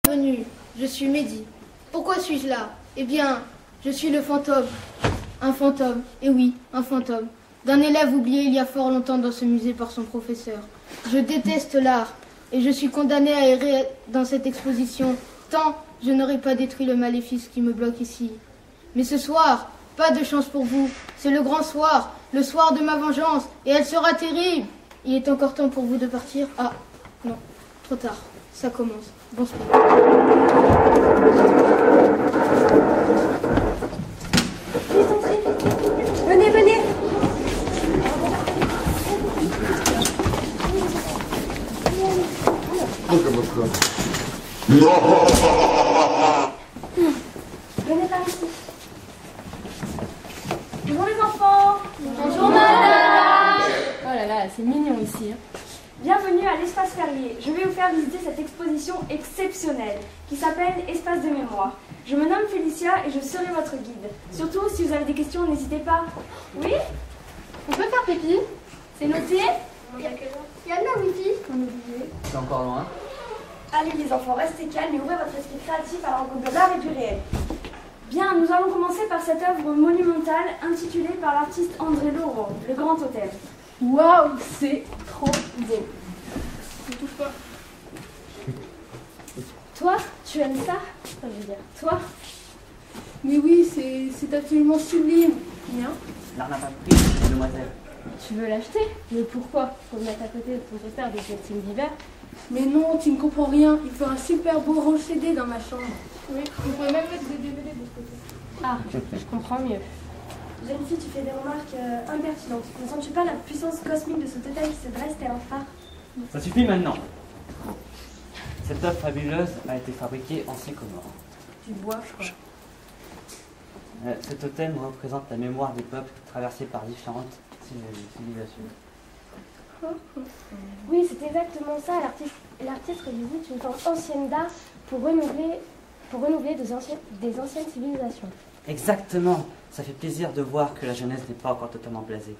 Bienvenue, je suis Mehdi. Pourquoi suis-je là? Eh bien, je suis le fantôme. Un fantôme, et oui, un fantôme. D'un élève oublié il y a fort longtemps dans ce musée par son professeur. Je déteste l'art, et je suis condamné à errer dans cette exposition, tant je n'aurai pas détruit le maléfice qui me bloque ici. Mais ce soir, pas de chance pour vous. C'est le grand soir, le soir de ma vengeance, et elle sera terrible. Il est encore temps pour vous de partir. Ah, non, trop tard. Ça commence. Bon spectacle. Venez, venez. Venez par ici. Bonjour les enfants. Bonjour madame. Oh là là, c'est mignon ici. Bienvenue à l'espace Ferrier. Je vais vous faire visiter cette exposition exceptionnelle qui s'appelle Espace de mémoire. Je me nomme Félicia et je serai votre guide. Surtout, si vous avez des questions, n'hésitez pas. Oui? On peut faire pipi? C'est noté? Il y a de la wifi? On oublie. C'est encore loin. Allez les enfants, restez calmes et ouvrez votre esprit créatif à la rencontre de l'art et du réel. Bien, nous allons commencer par cette œuvre monumentale intitulée par l'artiste André Laurent, Le Grand Hôtel. Waouh, c'est trop beau. Ne touche pas. Toi, tu aimes ça? Enfin, je veux dire, toi? Mais oui, c'est absolument sublime. Bien. L'art n'a pas pris, mademoiselle. Tu veux l'acheter? Mais pourquoi? Faut le mettre à côté de ton poster de Justin Bieber. Mais non, tu ne comprends rien. Il faut un super beau rang CD dans ma chambre. Oui, On pourrait même mettre des DVD de ce côté. Ah, je comprends mieux. Jeune fille, tu fais des remarques impertinentes. Ne sens-tu pas la puissance cosmique de ce totem qui se dresse tel un phare? Ça suffit maintenant. Cette œuvre fabuleuse a été fabriquée en Sycomore. Du bois, je crois. Cet totem représente la mémoire des peuples traversés par différentes civilisations. Oui, c'est exactement ça. L'artiste revisite une forme ancienne d'art pour renouveler des anciennes civilisations. Exactement. Ça fait plaisir de voir que la jeunesse n'est pas encore totalement blasée.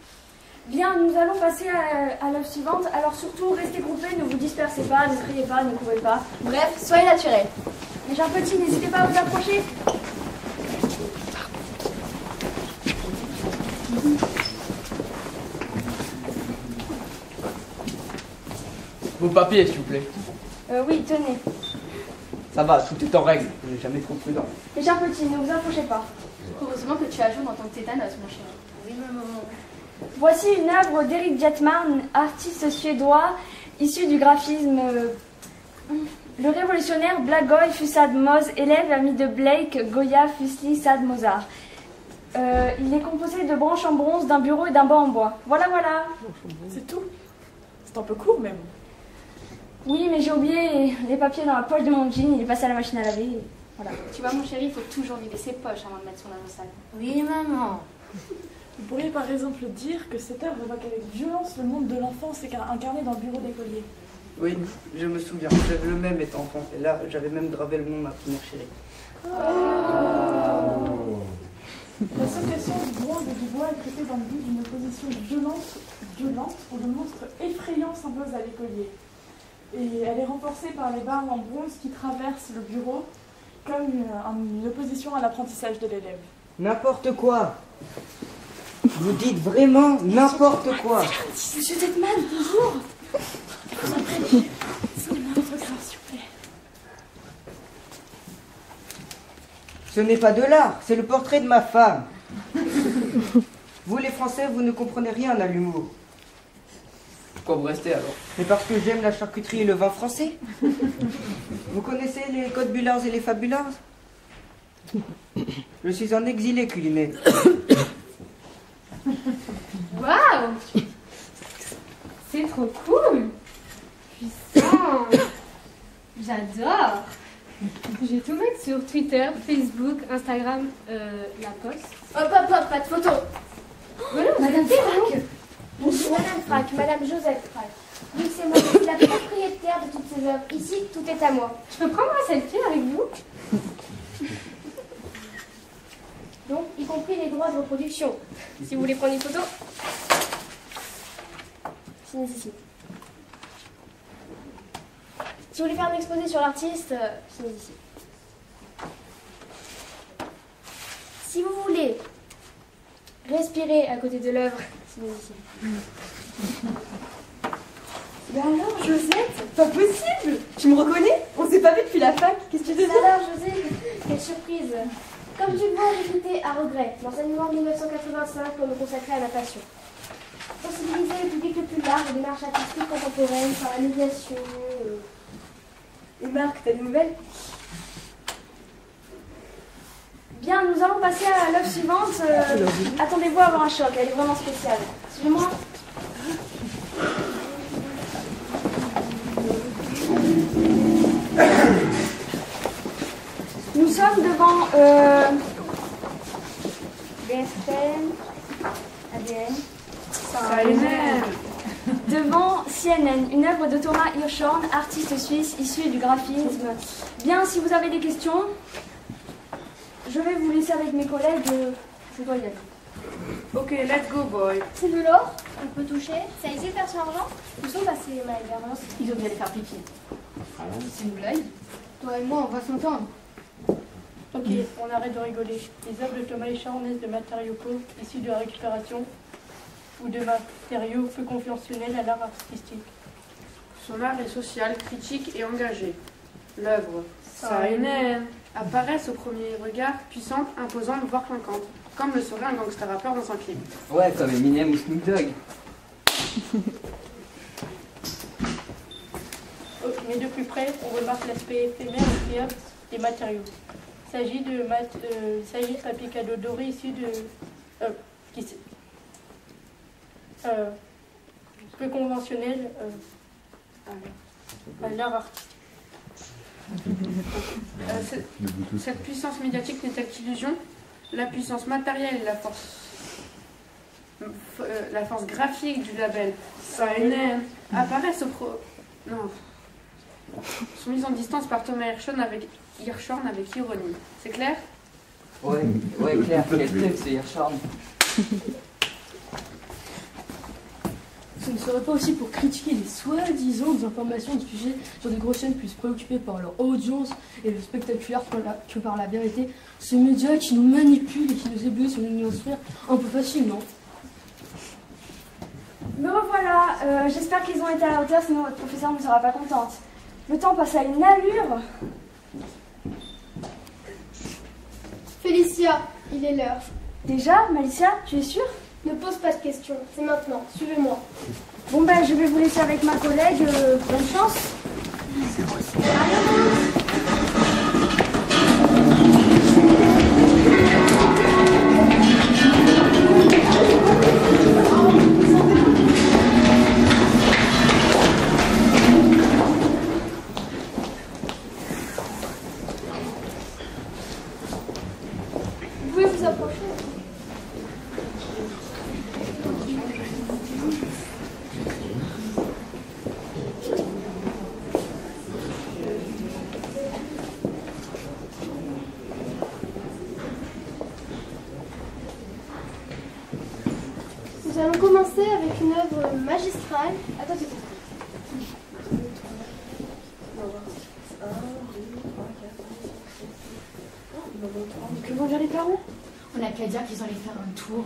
Bien, nous allons passer à l'œuvre suivante. Alors surtout, restez groupés, ne vous dispersez pas, ne criez pas, ne courez pas. Bref, soyez naturels. Les gens petits, n'hésitez pas à vous approcher. Vos papiers, s'il vous plaît. Oui, tenez. Ça va, tout est en règle. Je n'ai jamais trop prudent. Les gens petits, ne vous approchez pas. Heureusement que tu as joué dans ton tétanos, mon chéri. Oui, maman. Voici une œuvre d'Eric Jetman, artiste suédois, issu du graphisme. Le révolutionnaire Blagoy Fussad Moz, élève ami de Blake, Goya, Fuseli, Sade, Mozart. Il est composé de branches en bronze, d'un bureau et d'un banc en bois. Voilà, voilà. C'est tout. C'est un peu court même. Oui, mais j'ai oublié les papiers dans la poche de mon jean, il est passé à la machine à laver. Voilà. Tu vois, mon chéri, il faut toujours vider ses poches avant de mettre son linge sale. Oui, maman. Vous pourriez par exemple dire que cette œuvre évoque avec violence le monde de l'enfance incarné dans le bureau d'écolier. Oui, je me souviens, j'avais le même étant enfant. Et là, j'avais même gravé le nom de ma première chérie. L'association du bronze et du bois est traitée dans le but d'une opposition violente où le monstre effrayant s'impose à l'écolier. Et elle est renforcée par les barres en bronze qui traversent le bureau comme une opposition à l'apprentissage de l'élève. N'importe quoi. Vous dites vraiment n'importe quoi. Monsieur Jetman, bonjour. Ce n'est pas de l'art, c'est le portrait de ma femme. Vous les Français, vous ne comprenez rien à l'humour. Pourquoi vous restez alors? Mais parce que j'aime la charcuterie et le vin français. Vous connaissez les codes Bullard et les Fabulars? Je suis un exilé culinaire. Waouh! C'est trop cool! Puissant! J'adore! Je vais tout mettre sur Twitter, Facebook, Instagram, la poste. Hop, hop, hop, pas de photo. Voilà, Madame Frac. Bonjour, Madame Frac, Madame Joseph Frac. Oui, c'est moi, je suis la propriétaire de toutes ces œuvres. Ici, tout est à moi. Je peux prendre un selfie avec vous? Donc, y compris les droits de reproduction. Si vous voulez prendre une photo, signez ici. Si vous voulez faire un exposé sur l'artiste, c'est ici. Si vous voulez respirer à côté de l'œuvre, c'est ici. Mais alors, Josette, pas possible! Tu me reconnais? On s'est pas vu depuis la fac, qu'est-ce que tu faisais? Alors, José, quelle surprise! Comme tu le vois, j'ai quitté à regret l'enseignement de 1985 pour me consacrer à ma passion. Sensibiliser le public le plus large aux démarches artistiques contemporaines par la médiation. Et Marc, t'as des nouvelles? Bien, nous allons passer à l'œuvre suivante. Attendez-vous à avoir un choc, elle est vraiment spéciale. Suivez-moi. Nous sommes devant BFM, ADN, devant CNN, une œuvre de Thomas Hirschhorn, artiste suisse issu du graphisme. Bien, si vous avez des questions, je vais vous laisser avec mes collègues. Je dois y aller. Ok, let's go, boy. C'est de l'or, on peut toucher. Ça existe version argent? Où sont passés Maël Garance? Ils ont dû aller faire pipi. C'est une blague? Toi et moi, on va s'entendre. Ok, on arrête de rigoler. Les œuvres de Thomas Hirschhorn naissent de matériaux pauvres, issus de la récupération, ou de matériaux peu conventionnels à l'art artistique. Son art est social, critique et engagé. L'œuvre, Seinen, apparaissent au premier regard puissante, imposante, voire clinquante, comme le serait un gangster rappeur dans un clip. Ouais, comme Eminem ou Snoop Dogg. Mais de plus près, on remarque l'aspect éphémère et friable des matériaux. Il s'agit de papier cadeau doré issu de... peu conventionnel à l'art artistique. Cette puissance médiatique n'est qu'illusion. La puissance matérielle et la force graphique du label Seinen apparaissent sont mises en distance par Thomas Hirschhorn avec ironie. C'est clair? Ouais, clair, quel truc c'est Hirschhorn. Ce ne serait pas aussi pour critiquer les soi-disant informations diffusées sur des grosses chaînes plus préoccupées par leur audience et le spectaculaire que par la vérité. Ces médias qui nous manipulent et qui nous éblouissent sur une sphère un peu facilement. Me revoilà, j'espère qu'ils ont été à la hauteur, sinon votre professeur ne sera pas contente. Le temps passe à une allure. Félicia, il est l'heure. Déjà, Malicia, tu es sûre? Ne pose pas de questions, c'est maintenant, suivez-moi. Bon ben, je vais vous laisser avec ma collègue, bonne chance. Vous pouvez vous approcher. Nous allons commencer avec une œuvre magistrale. Attends, c'est Que vont dire les parents? On n'a qu'à dire qu'ils allaient faire un tour.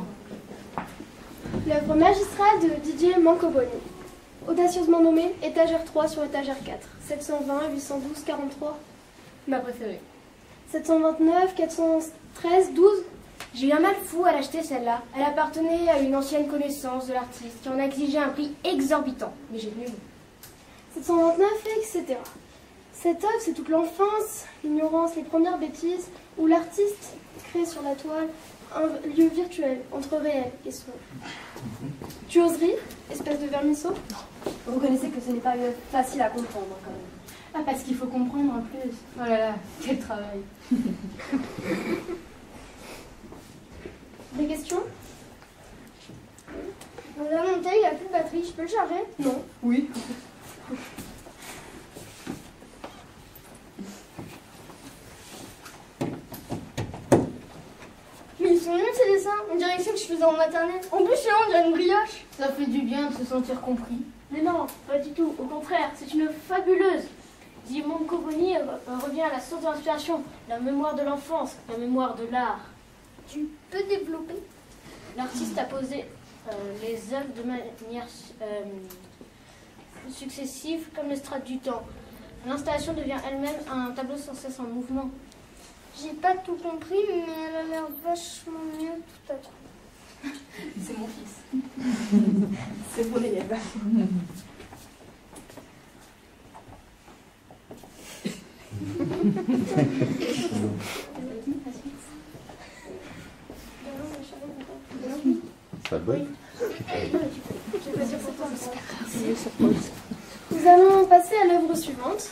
l'œuvre magistrale de Didier Mancoboni. Audacieusement nommée étagère 3 sur étagère 4. 720, 812, 43. Ma préférée. 729, 413, 12. J'ai eu un mal fou à l'acheter celle-là. Elle appartenait à une ancienne connaissance de l'artiste qui en a exigé un prix exorbitant. Mais j'ai tenu bon. 729, etc. Cette œuvre, c'est toute l'enfance, l'ignorance, les premières bêtises, où l'artiste crée sur la toile un lieu virtuel entre réel et songe. Tu oses rire, espèce de vermisseau? Vous connaissez que ce n'est pas facile à comprendre quand même. Ah, parce qu'il faut comprendre en plus. Oh là là, quel travail. Des questions? Madame Monteil, il n'y a plus de batterie, je peux le charger? Non. Oui. Mais ils sont nuls ces dessins, on dirait que c'est que je faisais en maternelle. En plus, là, on dirait une brioche. Ça fait du bien de se sentir compris. Mais non, pas du tout, au contraire, c'est une fabuleuse. On revient à la source de l'inspiration, la mémoire de l'enfance, la mémoire de l'art. Tu peux développer? L'artiste a posé les œuvres de manière successive comme les strates du temps. L'installation devient elle-même un tableau sans cesse en mouvement. J'ai pas tout compris, mais elle a l'air vachement mieux tout à l'heure. C'est mon fils. C'est mon élève. Ça va? Nous allons passer à l'œuvre suivante.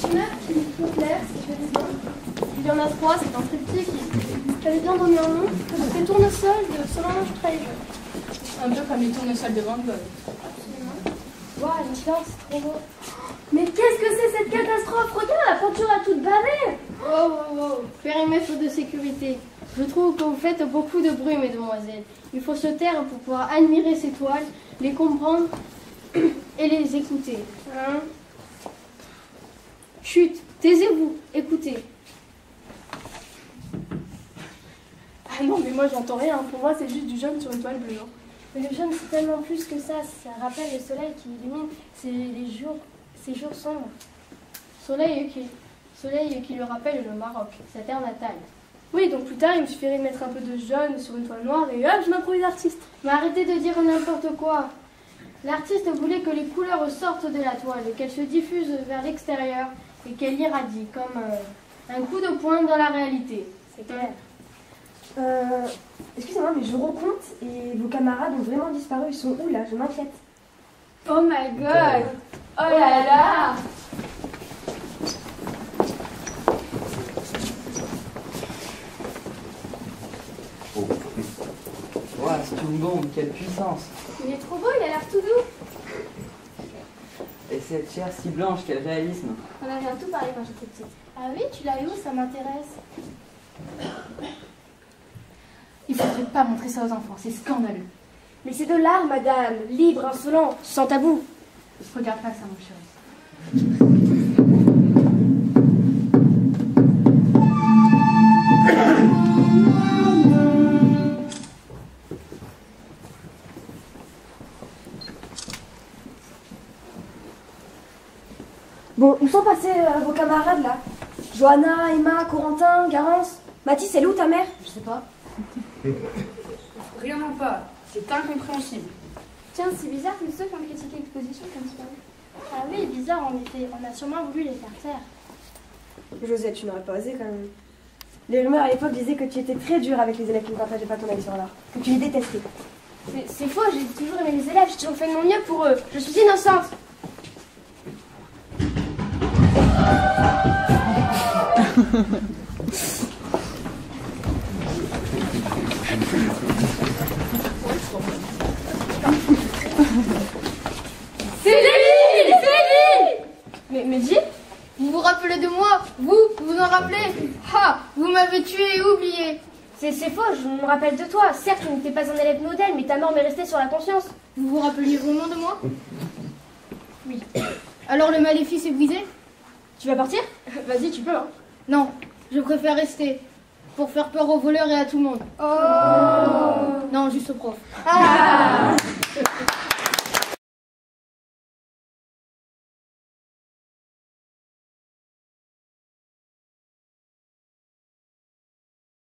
Une œuvre qui est populaire, si je dis bien. Il y en a 3, c'est un triptyque. J'avais bien donné un nom. C'est Tournesol de Solange Trèves. Un peu comme les tournesols de Van Gogh. Waouh, Nicolas, c'est trop beau. Mais qu'est-ce que c'est cette catastrophe? Regarde, la peinture a toute barrée. Oh, oh, oh. Périmètre de sécurité. Je trouve que vous faites beaucoup de bruit, mesdemoiselles. Il faut se taire pour pouvoir admirer ces toiles, les comprendre et les écouter. Hein? Chut, taisez-vous, écoutez. Ah non, mais moi j'entends rien. Pour moi, c'est juste du jaune sur une toile bleue. Hein. Mais le jaune, c'est tellement plus que ça. Ça rappelle le soleil qui illumine ces jours sombres. Soleil qui lui rappelle le Maroc, sa terre natale. Oui, donc plus tard, il me suffirait de mettre un peu de jaune sur une toile noire et hop, je m'improvise artiste. Mais arrêtez de dire n'importe quoi. L'artiste voulait que les couleurs sortent de la toile, qu'elles se diffusent vers l'extérieur et qu'elles irradient comme un coup de poing dans la réalité. C'est clair. Excusez-moi, mais je recompte et vos camarades ont vraiment disparu. Ils sont où là? Je m'inquiète. Oh my god! Oh là là! Ouah, c'est une bombe, quelle puissance! Il est trop beau, il a l'air tout doux. Et cette chair si blanche, quel réalisme! On avait un tout pareil quand j'étais petite. Ah oui, tu l'as eu où? Ça m'intéresse. Il faudrait pas montrer ça aux enfants, c'est scandaleux. Mais c'est de l'art, madame. Libre, insolent, sans tabou. Regarde pas ça, mon chéri. Bon, où sont passés vos camarades là? Johanna, Emma, Corentin, Garance? Mathis, elle est où ta mère? Je sais pas. Rien n'en pas, c'est incompréhensible. Tiens, c'est bizarre que ceux qui ont critiqué l'exposition comme ça. Ah oui, bizarre en effet. On a sûrement voulu les faire taire. Josette, tu n'aurais pas osé quand même. Les rumeurs à l'époque disaient que tu étais très dur avec les élèves qui ne partageaient pas ton avis sur l'art. Que tu les détestais. C'est faux, j'ai toujours aimé les élèves. J'ai toujours fait de mon mieux pour eux. Je suis innocente. Mais dis, vous vous rappelez de moi? Vous vous en rappelez? Ah, vous m'avez tué et oublié. C'est faux, je me rappelle de toi. Certes, tu n'étais pas un élève modèle, mais ta mort m'est restée sur la conscience. Vous vous rappeliez vraiment de moi? Oui. Alors le maléfice est brisé? Tu vas partir? Vas-y, tu peux, hein. Non, je préfère rester. Pour faire peur aux voleurs et à tout le monde. Oh. Non, juste au prof. Ah.